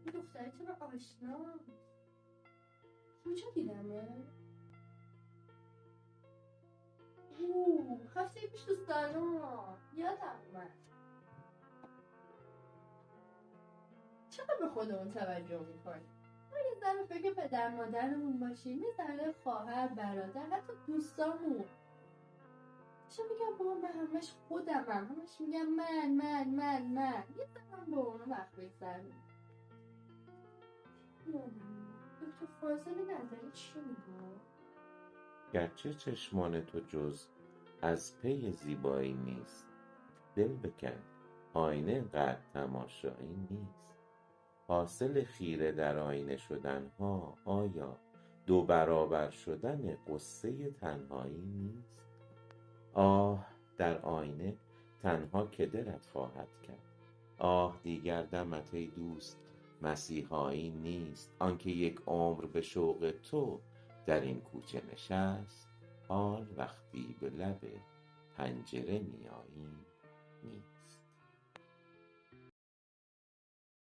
این دختره چرا آشنا؟ کجا دیدمه؟ هفته پیش تو سالن یادم اومد. چقدر به خودمون توجه میکنیم؟ ما یه ذره فکر پدر مادرمون باشیم، یه ذره خواهر برادر، حتی دوستامون. چه میگم بابا من همش خودمم، همش میگم من یه ذره با اونو وقت بگذرونیم. دکتر فاضل نظری چی میگه؟ گرچه چشمان تو جز از پی زیبایی نیست، دل بکن آینه اینقدر تماشایی نیست. حاصل خیره در آینه شدن ها آیا 2 برابر شدن قصه تنهایی نیست؟ آه در آینه تنها که دلت خواهد کرد. آه دیگر دمت ای دوست مسیحایی نیست. آنکه 1 عمر به شوق تو در این کوچه نشست، حال وقتی به لب پنجره میایی